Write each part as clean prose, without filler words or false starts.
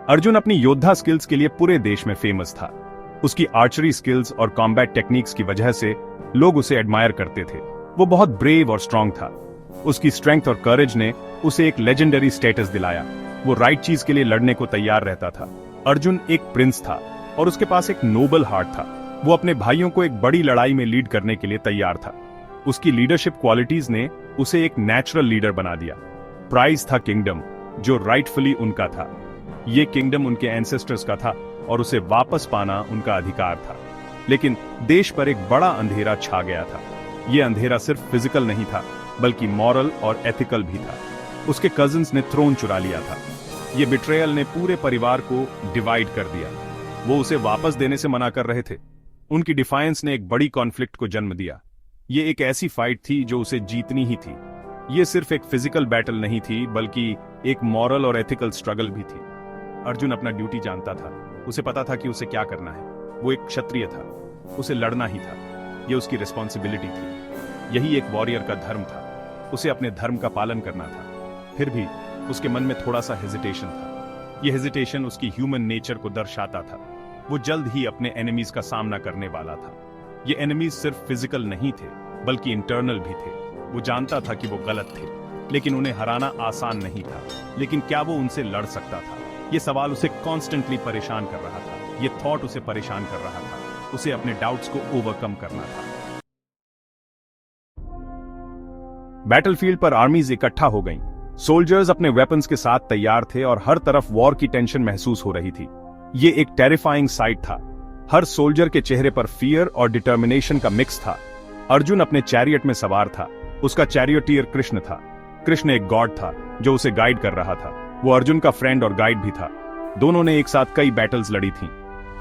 अर्जुन अपनी योद्धा स्किल्स के लिए पूरे देश में फेमस था। उसकी आर्चरी स्किल्स और कॉम्बैट टेक्निक्स की वजह से लोग उसे एडमायर करते थे। वो बहुत ब्रेव और स्ट्रांग था। उसकी स्ट्रेंथ और करेज ने उसे एक लेजेंडरी स्टेटस दिलाया। वो राइट चीज के लिए लड़ने को तैयार रहता था। अर्जुन एक प्रिंस था और उसके पास एक नोबल हार्ट था। वो अपने भाइयों को एक बड़ी लड़ाई में लीड करने के लिए तैयार था। उसकी लीडरशिप क्वालिटीज ने उसे एक नेचुरल लीडर बना दिया। प्राइज था किंगडम, जो राइटफुली उनका था। ये किंगडम उनके एंसेस्टर्स का था और उसे वापस पाना उनका अधिकार था। लेकिन देश पर एक बड़ा अंधेरा छा गया था। यह अंधेरा सिर्फ फिजिकल नहीं था, बल्कि मॉरल और एथिकल भी था। उसके कजिन्स ने थ्रोन चुरा लिया था। यह बिट्रेयल ने पूरे परिवार को डिवाइड कर दिया। वो उसे वापस देने से मना कर रहे थे। उनकी डिफायंस ने एक बड़ी कॉन्फ्लिक्ट को जन्म दिया। ये एक ऐसी फाइट थी जो उसे जीतनी ही थी। ये सिर्फ एक फिजिकल बैटल नहीं थी, बल्कि एक मॉरल और एथिकल स्ट्रगल भी थी। अर्जुन अपना ड्यूटी जानता था। उसे पता था कि उसे क्या करना है। वो एक क्षत्रिय था। उसे लड़ना ही था। यह उसकी रिस्पॉन्सिबिलिटी थी। यही एक वॉरियर का धर्म था। उसे अपने धर्म का पालन करना था। फिर भी उसके मन में थोड़ा सा हेजिटेशन था। यह हेजिटेशन उसकी ह्यूमन नेचर को दर्शाता था। वो जल्द ही अपने एनिमीज का सामना करने वाला था। ये एनिमीज सिर्फ फिजिकल नहीं थे, बल्कि इंटरनल भी थे। वो जानता था कि वो गलत थे, लेकिन उन्हें हराना आसान नहीं था। लेकिन क्या वो उनसे लड़ सकता था? ये सवाल उसे कॉन्स्टेंटली परेशान कर रहा था। ये थॉट उसे परेशान कर रहा था। उसे अपने डाउट्स को ओवरकम करना था। बैटलफील्ड पर आर्मीज इकट्ठा हो गईं। सोल्जर्स अपने वेपन्स के साथ तैयार थे और हर तरफ वॉर की टेंशन महसूस हो रही थी। ये एक टेरिफाइंग साइट था। हर सोल्जर के चेहरे पर फियर और डिटर्मिनेशन का मिक्स था। अर्जुन अपने चैरियट में सवार था। उसका चैरियटियर कृष्ण था। कृष्ण एक गॉड था जो उसे गाइड कर रहा था। वो अर्जुन का फ्रेंड और गाइड भी था। दोनों ने एक साथ कई बैटल्स लड़ी थीं।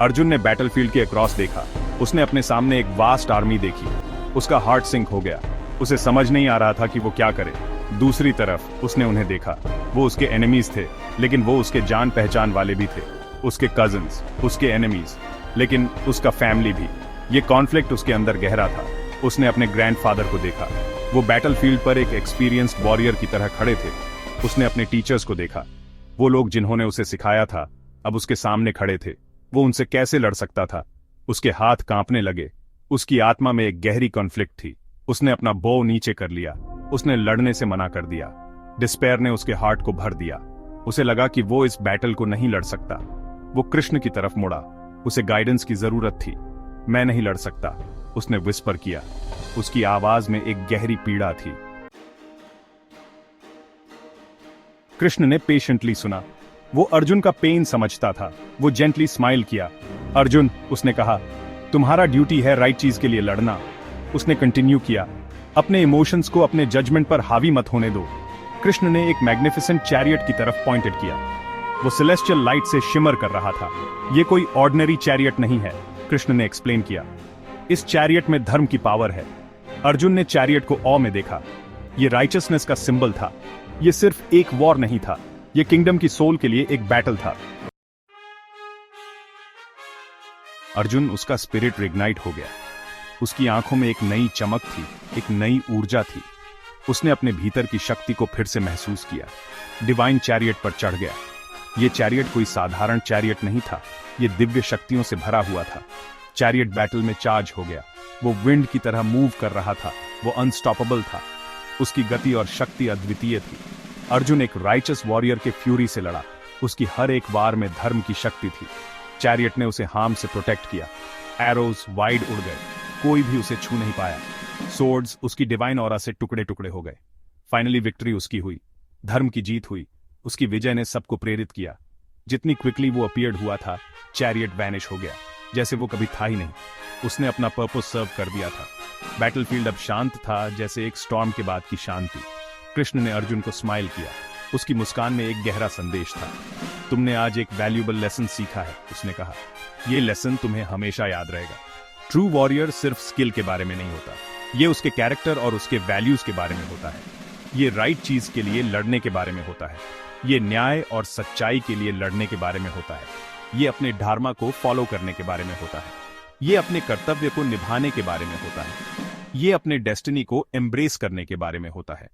अर्जुन ने बैटलफील्ड के अक्रॉस देखा। उसने अपने सामने एक वास्ट आर्मी देखी। उसका हार्ट सिंक हो गया। उसे समझ नहीं आ रहा था कि वो क्या करे। दूसरी तरफ उसने उन्हें देखा। वो उसके एनिमीज थे, लेकिन वो उसके जान पहचान वाले भी थे। उसके कजिन्स, उसके एनिमीज, लेकिन उसका फैमिली भी। ये कॉन्फ्लिक्ट उसके अंदर गहरा था। उसने अपने ग्रैंडफादर को देखा। वो बैटलफील्ड पर एक एक्सपीरियंस्ड वॉरियर की तरह खड़े थे। उसने अपने टीचर्स को देखा। वो लोग जिन्होंने उसे सिखाया था, अब उसके सामने खड़े थे। वो उनसे कैसे लड़ सकता था? उसके हाथ कांपने लगे। उसकी आत्मा में एक गहरी कॉन्फ्लिक्ट थी। उसने अपना बो नीचे कर लिया। उसने लड़ने से मना कर दिया। डिस्पेयर ने उसके हार्ट को भर दिया। उसे लगा कि वो इस बैटल को नहीं लड़ सकता। वो कृष्ण की तरफ मुड़ा। उसे गाइडेंस की जरूरत थी। मैं नहीं लड़ सकता, उसने विस्पर किया। उसकी आवाज में एक गहरी पीड़ा थी। कृष्ण ने पेशेंटली सुना। वो अर्जुन का पेन समझता था। वो जेंटली स्माइल किया। अर्जुन, उसने कहा, तुम्हारा ड्यूटी है राइट चीज के लिए लड़ना। उसने कंटिन्यू किया, अपने इमोशंस को अपने जजमेंट पर हावी मत होने दो। कृष्ण ने एक मैग्निफिसेंट चैरियट की तरफ पॉइंटेड किया। वो सेलेस्टियल लाइट से शिमर कर रहा था। ये कोई ऑर्डिनरी चैरियट नहीं है, कृष्ण ने एक्सप्लेन किया। इस चैरियट में धर्म की पावर है। अर्जुन ने चैरियट को ऑ में देखा। ये राइचसनेस का सिंबल था। ये सिर्फ एक वॉर नहीं था, ये किंगडम की सोल के लिए एक बैटल था। अर्जुन, उसका स्पिरिट रिग्नाइट हो गया। उसकी आंखों में एक नई चमक थी, एक नई ऊर्जा थी। उसने अपने भीतर की शक्ति को फिर से महसूस किया। डिवाइन चैरियट पर चढ़ गया। यह चैरियट कोई साधारण चैरियट नहीं था, यह दिव्य शक्तियों से भरा हुआ था। चैरियट बैटल में चार्ज हो गया। वो विंड की तरह मूव कर रहा था। वो अनस्टॉपेबल था। उसकी गति और शक्ति अद्वितीय थी। अर्जुन एक राइचस वॉरियर के फ्यूरी से लड़ा। उसकी हर एक वार में धर्म की शक्ति थी। चैरियट ने उसे हार्म से प्रोटेक्ट किया। एरोज वाइड उड़ गए। कोई भी उसे छू नहीं पाया। सोर्ड्स उसकी डिवाइन ऑरा से टुकड़े टुकड़े हो गए। फाइनली विक्ट्री उसकी हुई। धर्म की जीत हुई। उसकी विजय ने सबको प्रेरित किया। जितनी क्विकली वो अपीयर्ड हुआ था, चैरियट वैनिश हो गया, जैसे वो कभी था ही नहीं। उसने अपना पर्पस सर्व कर दिया था। बैटलफील्ड अब शांत था, जैसे एक स्टॉर्म के बाद की शांति। कृष्ण ने अर्जुन को स्माइल किया। उसकी मुस्कान में एक गहरा संदेश था। तुमने आज एक वैल्यूएबल लेसन सीखा है, उसने कहा। यह लेसन तुम्हें हमेशा याद रहेगा। ट्रू वॉरियर सिर्फ स्किल के बारे में नहीं होता, ये उसके कैरेक्टर और उसके वैल्यूज के बारे में होता है। ये राइट चीज के लिए लड़ने के बारे में होता है। ये न्याय और सच्चाई के लिए लड़ने के बारे में होता है। ये अपने धर्म को फॉलो करने के बारे में होता है। ये अपने कर्तव्य को निभाने के बारे में होता है। ये अपने डेस्टिनी को एम्ब्रेस करने के बारे में होता है।